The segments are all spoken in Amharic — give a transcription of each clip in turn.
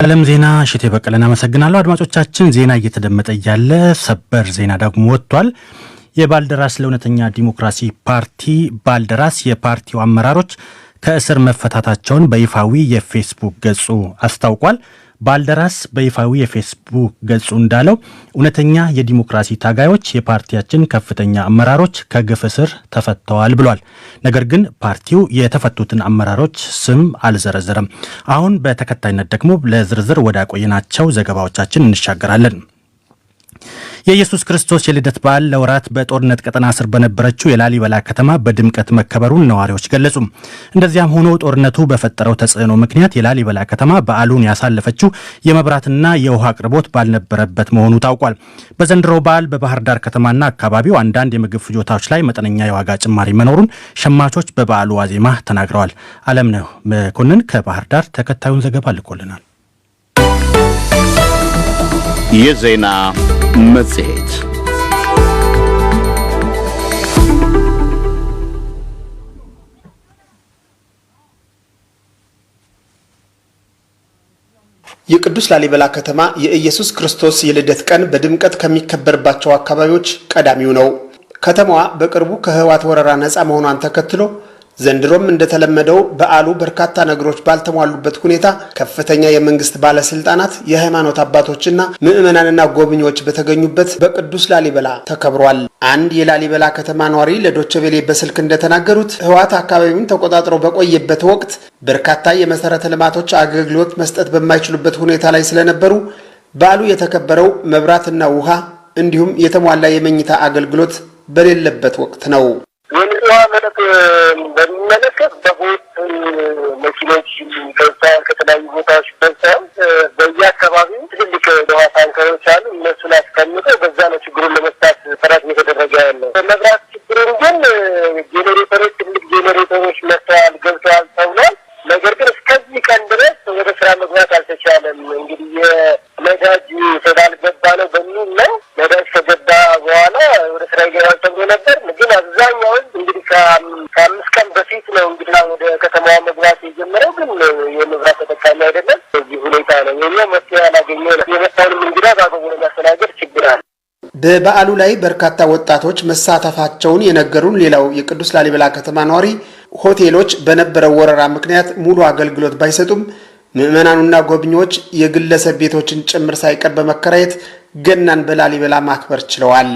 ዓለም ዜና ሽቴ በቀለና መሰግናለሁ። አድማጮቻችን ዜና እየተደመጠ ያለ ሰበር ዜና ደግሞ ወጥቷል። የባልደራስ ለእውነተኛ ዲሞክራሲ ፓርቲ ባልደራስ የፓርቲው አመራሮች ከእስር መፈታታቸውን በይፋዊ የፌስቡክ ገጹ አስታውቋል። ባልደራስ በይፋዊ የፌስቡክ ገጹ እንዳለው እውነተኛ የዲሞክራሲ ታጋዮች የፓርቲያችን ከፍተኛ አመራሮች ከግፍ እስር ተፈተዋል ብሏል። ነገር ግን ፓርቲው የተፈቱትን አመራሮች ስም አልዘረዘረም። አሁን በተከታይነት ደግሞ ለዝርዝር ወደ አቆየናቸው ዘገባዎቻችን እንሻገራለን። የኢየሱስ ክርስቶስ የልደት በዓል ለወራት በጦርነት ቀጠና ስር በነበረችው የላሊበላ ከተማ በድምቀት መከበሩን ነዋሪዎች ገለጹ። እንደዚያም ሆኖ ጦርነቱ በፈጠረው ተጽዕኖ ምክንያት የላሊበላ ከተማ በዓሉን ያሳለፈችው የመብራትና የውሃ አቅርቦት ባልነበረበት መሆኑ ታውቋል። በዘንድሮው በዓል በባህር ዳር ከተማና አካባቢው አንዳንድ የምግብ ፍጆታዎች ላይ መጠነኛ የዋጋ ጭማሪ መኖሩን ሸማቾች በበዓሉ ዋዜማ ተናግረዋል። አለምነህ መኮንን ከባህር ዳር ተከታዩን ዘገባ ልኮልናል። የዜና መጽሔት የቅዱስ ላሊበላ ከተማ የኢየሱስ ክርስቶስ የልደት ቀን በድምቀት ከሚከበርባቸው አካባቢዎች ቀዳሚው ነው። ከተማዋ በቅርቡ ከህወሓት ወረራ ነፃ መሆኗን ተከትሎ ዘንድሮም እንደተለመደው በዓሉ በርካታ ነገሮች ባልተሟሉበት ሁኔታ ከፍተኛ የመንግስት ባለስልጣናት፣ የሃይማኖት አባቶችና ምዕመናንና ጎብኚዎች በተገኙበት በቅዱስ ላሊበላ ተከብሯል። አንድ የላሊበላ ከተማ ነዋሪ ለዶቼ ቬለ በስልክ እንደተናገሩት ህወሓት አካባቢውን ተቆጣጥሮ በቆየበት ወቅት በርካታ የመሰረተ ልማቶች አገልግሎት መስጠት በማይችሉበት ሁኔታ ላይ ስለነበሩ በዓሉ የተከበረው መብራትና ውሃ እንዲሁም የተሟላ የመኝታ አገልግሎት በሌለበት ወቅት ነው። በሚመለከት በቦት መኪኖች ገብተዋል። ከተለያዩ ቦታዎች ገብተዋል። በየአካባቢው ትልልቅ ውሃ ታንከሮች አሉ። እነሱን አስቀምጠው በዛ ነው ችግሩን ለመፍታት ጥረት እየተደረገ ያለው። መብራት ችግሩን ግን ጄኔሬተሮች፣ ትልቅ ጄኔሬተሮች መጥተዋል፣ ገብተዋል ተብሏል። ነገር ግን እስከዚህ ቀን ድረስ ወደ ስራ መግባት አልተቻለም። እንግዲህ የነዳጅ ስላልገባ ነው በሚል ነው። ነዳጅ ከገባ በኋላ ወደ ስራ ይገባል ተብሎ ነበር። ግን አብዛኛውን እንግዲህ ከአምስት ቀን በፊት ነው እንግዲህ ወደ ከተማዋ መግባት የጀመረው። ግን የመብራት ተጠቃሚ አይደለም። በዚህ ሁኔታ ነው የኛው መፍትሄ ያላገኘ ነው። የመጣውንም እንግዳ በአግባቡ ለማስተናገድ ችግር አለ። በበዓሉ ላይ በርካታ ወጣቶች መሳተፋቸውን የነገሩን ሌላው የቅዱስ ላሊበላ ከተማ ነዋሪ ሆቴሎች በነበረው ወረራ ምክንያት ሙሉ አገልግሎት ባይሰጡም ምዕመናኑና ጎብኚዎች የግለሰብ ቤቶችን ጭምር ሳይቀር በመከራየት ገናን በላሊበላ ማክበር ችለዋል።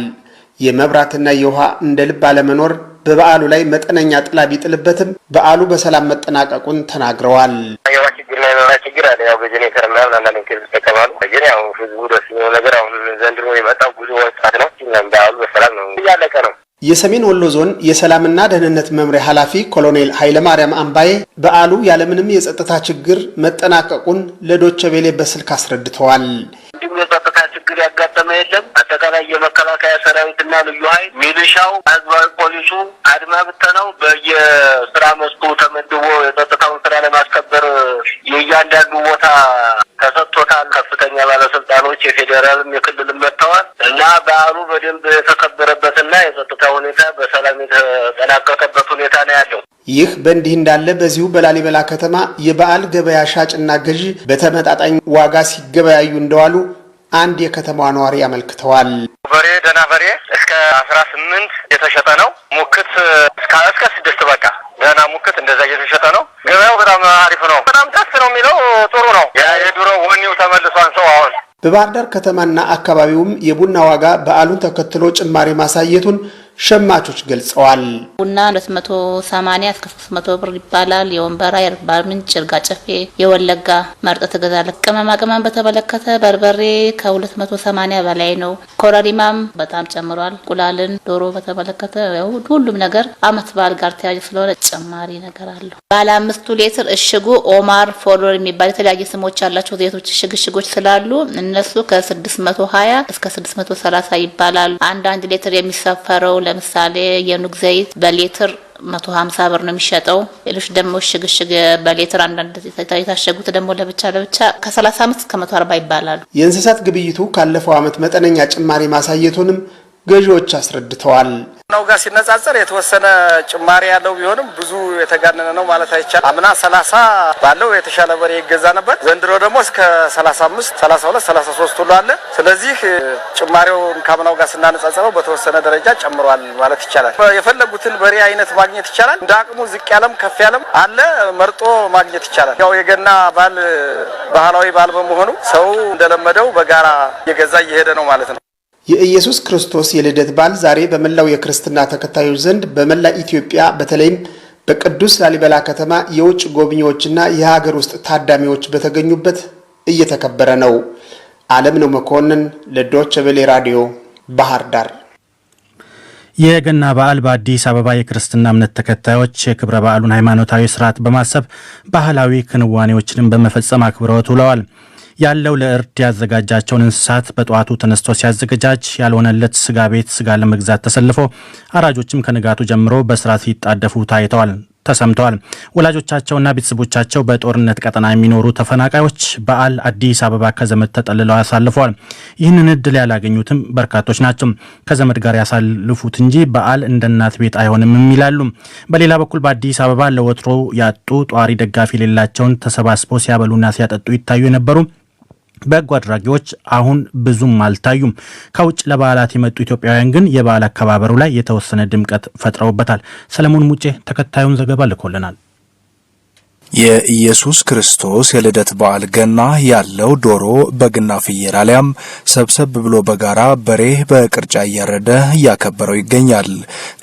የመብራትና የውሃ እንደ ልብ አለመኖር በበዓሉ ላይ መጠነኛ ጥላ ቢጥልበትም በዓሉ በሰላም መጠናቀቁን ተናግረዋል። የውሃ ችግርና የመብራት ችግር አለ። ያው በጄኔሬተር ምናምን አንዳንድ ኬዝ ተቀባሉ። ግን ያው ህዝቡ ደስ የሚለው ነገር አሁን ዘንድሮ የመጣው ጉዞ ወጣት ነው። በዓሉ በሰላም ነው እያለቀ ነው። የሰሜን ወሎ ዞን የሰላምና ደህንነት መምሪያ ኃላፊ ኮሎኔል ኃይለማርያም አምባዬ በዓሉ ያለምንም የጸጥታ ችግር መጠናቀቁን ለዶቼ ቬለ በስልክ አስረድተዋል። የጸጥታ ችግር ያጋጠመ የለም። አጠቃላይ የመከላከያ ሰራዊትና ልዩ ኃይል፣ ሚሊሻው፣ ህዝባዊ ፖሊሱ፣ አድማ ብተናው በየስራ መስኩ ተመድቦ የጸጥታውን ስራ ለማስከበር የእያንዳንዱ ቦታ ተሰጥቶታል። ከፍተኛ ባለስልጣኖች የፌዴራልም የክልልም መጥተዋል እና በዓሉ በደንብ የተከበረበትና የጸጥታ ሁኔታ በሰላም የተጠናቀቀበት ሁኔታ ነው ያለው። ይህ በእንዲህ እንዳለ በዚሁ በላሊበላ ከተማ የበዓል ገበያ ሻጭና ገዢ በተመጣጣኝ ዋጋ ሲገበያዩ እንደዋሉ አንድ የከተማዋ ነዋሪ አመልክተዋል። በሬ ደህና በሬ እስከ 18 የተሸጠ ነው። ሙክት እስከ 6 በቃ ደህና ሙክት እንደዛ እየተሸጠ ነው። ገበያው በጣም አሪፍ ነው። በጣም ደስ ነው የሚለው ጥሩ ነው። የድሮ ወኔው ተመልሷን ሰው አሁን በባህር ዳር ከተማና አካባቢውም የቡና ዋጋ በዓሉን ተከትሎ ጭማሪ ማሳየቱን ሸማቾች ገልጸዋል። ቡና 280 እስከ 300 ብር ይባላል። የወንበራ፣ የአርባ ምንጭ፣ ይርጋ ጨፌ፣ የወለጋ መርጠ ተገዛለ። ቅመማ ቅመም በተመለከተ በርበሬ ከ280 በላይ ነው። ኮረሪማም በጣም ጨምሯል። ቁላልን፣ ዶሮ በተመለከተ ሁሉም ነገር አመት በዓል ጋር ተያይዞ ስለሆነ ጭማሪ ነገር አለው። ባለ 5 ሊትር እሽጉ ኦማር ፎሎር የሚባል የተለያየ ስሞች ያላቸው ዘይቶች እሽጎች ስላሉ እነሱ ከ620 እስከ 630 ይባላል። አንድ ሊትር የሚሰፈረው ለምሳሌ የኑግ ዘይት በሊትር 150 ብር ነው የሚሸጠው። ሌሎች ደግሞ ሽግሽግ በሊትር አንዳንድ የታሸጉት ደግሞ ለብቻ ከ35 እስከ 140 ይባላሉ። የእንስሳት ግብይቱ ካለፈው አመት መጠነኛ ጭማሪ ማሳየቱንም ገዢዎች አስረድተዋል። ነው ጋር ሲነጻጸር የተወሰነ ጭማሪ ያለው ቢሆንም ብዙ የተጋነነ ነው ማለት አይቻልም። አምና 30 ባለው የተሻለ በሬ ይገዛ ነበር። ዘንድሮ ደግሞ እስከ 35፣ 32፣ 33 ሁሉ አለ። ስለዚህ ጭማሪውን ከአምናው ጋር ስናነጻጽረው በተወሰነ ደረጃ ጨምሯል ማለት ይቻላል። የፈለጉትን በሬ አይነት ማግኘት ይቻላል። እንደ አቅሙ ዝቅ ያለም ከፍ ያለም አለ፣ መርጦ ማግኘት ይቻላል። ያው የገና በዓል ባህላዊ በዓል በመሆኑ ሰው እንደለመደው በጋራ እየገዛ እየሄደ ነው ማለት ነው። የኢየሱስ ክርስቶስ የልደት በዓል ዛሬ በመላው የክርስትና ተከታዮች ዘንድ በመላ ኢትዮጵያ በተለይም በቅዱስ ላሊበላ ከተማ የውጭ ጎብኚዎችና የሀገር ውስጥ ታዳሚዎች በተገኙበት እየተከበረ ነው። ዓለምነው መኮንን ለዶይቼ ቬለ ራዲዮ ባህር ዳር። የገና በዓል በአዲስ አበባ የክርስትና እምነት ተከታዮች የክብረ በዓሉን ሃይማኖታዊ ስርዓት በማሰብ ባህላዊ ክንዋኔዎችንም በመፈጸም አክብረውት ውለዋል። ያለው ለእርድ ያዘጋጃቸውን እንስሳት በጠዋቱ ተነስቶ ሲያዘጋጅ ያልሆነለት ስጋ ቤት ስጋ ለመግዛት ተሰልፎ አራጆችም ከንጋቱ ጀምሮ በስርዓት ሲጣደፉ ተሰምተዋል። ወላጆቻቸውና ቤተሰቦቻቸው በጦርነት ቀጠና የሚኖሩ ተፈናቃዮች በዓል አዲስ አበባ ከዘመድ ተጠልለው ያሳልፈዋል። ይህንን እድል ያላገኙትም በርካቶች ናቸው። ከዘመድ ጋር ያሳልፉት እንጂ በዓል እንደ እናት ቤት አይሆንም ይላሉ። በሌላ በኩል በአዲስ አበባ ለወትሮ ያጡ ጧሪ ደጋፊ የሌላቸውን ተሰባስበው ሲያበሉና ሲያጠጡ ይታዩ የነበሩ በጎ አድራጊዎች አሁን ብዙም አልታዩም። ከውጭ ለበዓላት የመጡ ኢትዮጵያውያን ግን የበዓል አከባበሩ ላይ የተወሰነ ድምቀት ፈጥረውበታል። ሰለሞን ሙጬ ተከታዩን ዘገባ ልኮልናል። የኢየሱስ ክርስቶስ የልደት በዓል ገና ያለው ዶሮ በግና ፍየል አሊያም ሰብሰብ ብሎ በጋራ በሬ በቅርጫ እያረደ እያከበረው ይገኛል።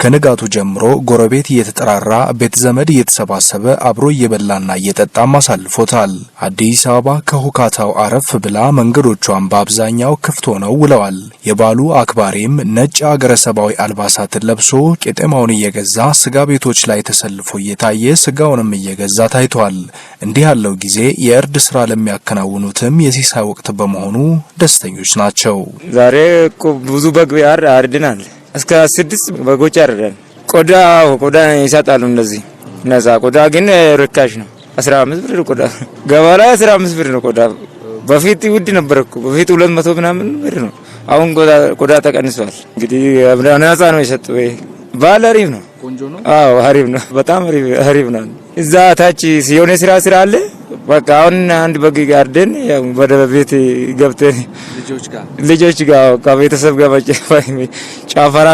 ከንጋቱ ጀምሮ ጎረቤት እየተጠራራ ቤተ ዘመድ እየተሰባሰበ አብሮ እየበላና እየጠጣም አሳልፎታል። አዲስ አበባ ከሁካታው አረፍ ብላ መንገዶቿን በአብዛኛው ክፍት ሆነው ውለዋል። የበዓሉ አክባሪም ነጭ አገረሰባዊ አልባሳትን ለብሶ ቄጤማውን እየገዛ ስጋ ቤቶች ላይ ተሰልፎ እየታየ ስጋውንም እየገዛ ታይቷል። እንዲህ ያለው ጊዜ የእርድ ስራ ለሚያከናውኑትም የሲሳይ ወቅት በመሆኑ ደስተኞች ናቸው። ዛሬ ብዙ በግ አርድናል። እስከ 6 በጎች አርደናል። ቆዳ ይሰጣሉ። እንደዚህ ነፃ ቆዳ ግን ርካሽ ነው። 15 ብር ቆዳ ገበያ ላይ 15 ብር ነው ቆዳ። በፊት ውድ ነበር እኮ በፊት 200 ምናምን ብር ነው። አሁን ቆዳ ተቀንሷል። እንግዲህ ነፃ ነው የሰጡ። ባለ አሪፍ ነው። ቆንጆ ነው። አዎ አሪፍ ነው። በጣም አሪፍ ነው። እዛ ታች ሲሆነ ስራ አለ። በቃ አሁን አንድ በግ ጋርደን ያው ወደ ቤት ገብተን ልጆች ጋር ከቤተሰብ ጋር ጫፈራ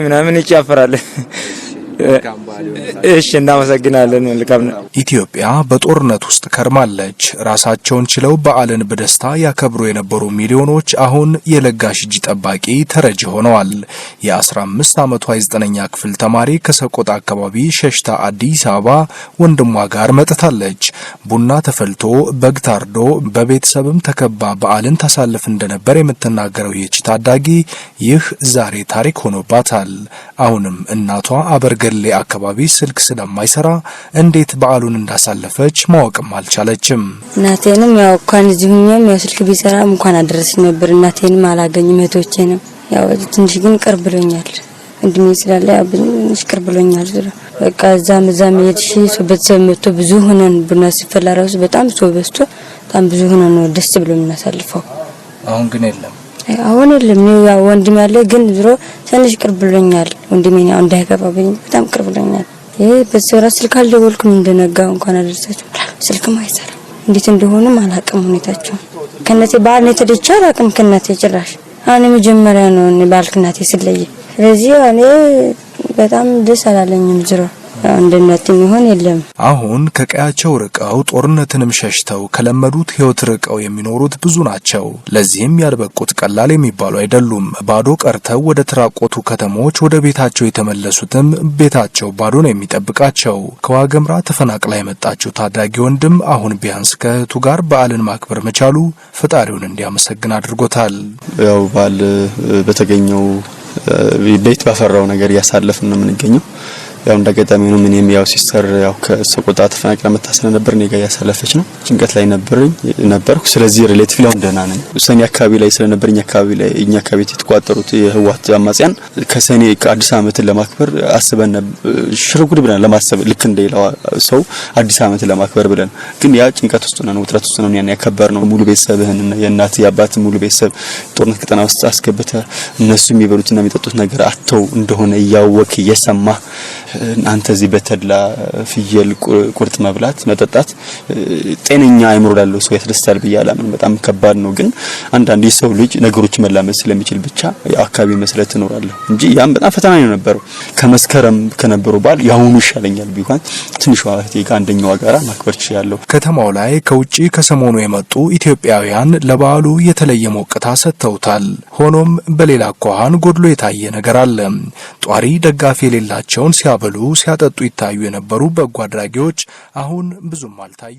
ምናምን ይጫፈራል። እሺ እናመሰግናለን። መልካም ነው። ኢትዮጵያ በጦርነት ውስጥ ከርማለች። ራሳቸውን ችለው በዓልን በደስታ ያከብሩ የነበሩ ሚሊዮኖች አሁን የለጋሽ እጅ ጠባቂ ተረጂ ሆነዋል። የ15 ዓመቷ 9ኛ ክፍል ተማሪ ከሰቆጣ አካባቢ ሸሽታ አዲስ አበባ ወንድሟ ጋር መጥታለች። ቡና ተፈልቶ በግ ታርዶ በቤተሰብም ተከባ በዓልን ታሳልፍ እንደነበር የምትናገረው ይህች ታዳጊ ይህ ዛሬ ታሪክ ሆኖባታል። አሁንም እናቷ አበርገሌ አካባቢ ስልክ ስለማይሰራ እንዴት በዓሉን እንዳሳለፈች ማወቅም አልቻለችም። እናቴንም ያው እንኳን እዚሁኛም ያው ስልክ ቢሰራም እንኳን አደረሰኝ ነበር። እናቴንም አላገኝም። እህቶቼንም ያው ትንሽ ግን ቅርብ ብሎኛል። እንድሜ ስላለ ያው ትንሽ ቅርብ ብሎኛል። በቃ እዛም ሄድሽ ቤተሰብ መጥቶ ብዙ ሆነን ቡና ሲፈላ ራሱ በጣም ሰው በዝቶ በጣም ብዙ ሆነን ነው ደስ ብሎ የምናሳልፈው። አሁን ግን የለም። አሁን የለም። ያው ወንድም ያለ ግን ዝሮ ትንሽ ቅርብ ብሎኛል። ወንድሜ ያው እንዳይገባብኝ በጣም ቅርብ ብሎኛል። ይሄ በስራ ስልክ አልደወልኩም እንደነጋው እንኳን አደረሳችሁ ስልክም አይሰራ እንዴት እንደሆነም አላውቅም ሁኔታቸው። ከነቴ ባል ነው ተደቻ አላውቅም ከነቴ ጭራሽ አሁን መጀመሪያ ነው ባል ከነቴ ስለየ። ስለዚህ እኔ በጣም ደስ አላለኝም። ዝሮ እንደነትም ይሆን የለም። አሁን ከቀያቸው ርቀው ጦርነትንም ሸሽተው ከለመዱት ህይወት ርቀው የሚኖሩት ብዙ ናቸው። ለዚህም ያልበቁት ቀላል የሚባሉ አይደሉም። ባዶ ቀርተው ወደ ተራቆቱ ከተሞች ወደ ቤታቸው የተመለሱትም ቤታቸው ባዶ ነው የሚጠብቃቸው። ከዋገምራ ተፈናቅላ የመጣችው ታዳጊ ወንድም አሁን ቢያንስ ከእህቱ ጋር በዓልን ማክበር መቻሉ ፈጣሪውን እንዲያመሰግን አድርጎታል። ያው በዓል በተገኘው ቤት ባፈራው ነገር እያሳለፍን ነው የምንገኘው። ያው እንዳጋጣሚ ነው ምንም ያው ሲስተር ያው ከሰቆጣ ተፈናቅላ መታሰረ ነበር እኔ ጋር ያሳለፈች ነው። ጭንቀት ላይ ነበርኩ። ስለዚህ ሪሌቲቭሊ አሁን ደህና ነኝ። ሰኔ አካባቢ ላይ ስለነበር እኛ አካባቢ የተቋጠሩት የህወሓት አማጽያን ከሰኔ ከአዲስ ዓመትን ለማክበር አስበን ሽርጉድ ብለን ለማሰብ ልክ እንደሌላው ሰው አዲስ ዓመትን ለማክበር ብለን ግን ያ ጭንቀት ውስጥ ነው ውጥረት ውስጥ ነው ያን ያከበር ነው። ሙሉ ቤተሰብህን የእናት የአባት ሙሉ ቤተሰብ ጦርነት ቀጠና ውስጥ አስገብተ እነሱ የሚበሉትና የሚጠጡት ነገር አጥተው እንደሆነ ያወክ የሰማ አንተ እዚህ በተድላ ፍየል ቁርጥ መብላት መጠጣት ጤነኛ አይምሮ ላለው ሰው ያስደስታል ብያለሁ። በጣም ከባድ ነው። ግን አንዳንድ የሰው ልጅ ነገሮች መላመድ ስለሚችል ብቻ አካባቢ መስለት ትኖራለህ እንጂ ያም በጣም ፈተና ነው ነበረው። ከመስከረም ከነበረው በዓል ያሁኑ ይሻለኛል ቢሆን ትንሽ ዋህቴ ከአንደኛው ጋራ ማክበር ይችላል። ከተማው ላይ ከውጪ ከሰሞኑ የመጡ ኢትዮጵያውያን ለበዓሉ የተለየ ሞቅታ ሰጥተውታል። ሆኖም በሌላ አኳኋን ጎድሎ የታየ ነገር አለ። ጧሪ ደጋፊ የሌላቸውን ሲያበሉ ሲያጠጡ ይታዩ የነበሩ በጎ አድራጊዎች አሁን ብዙም አልታዩ።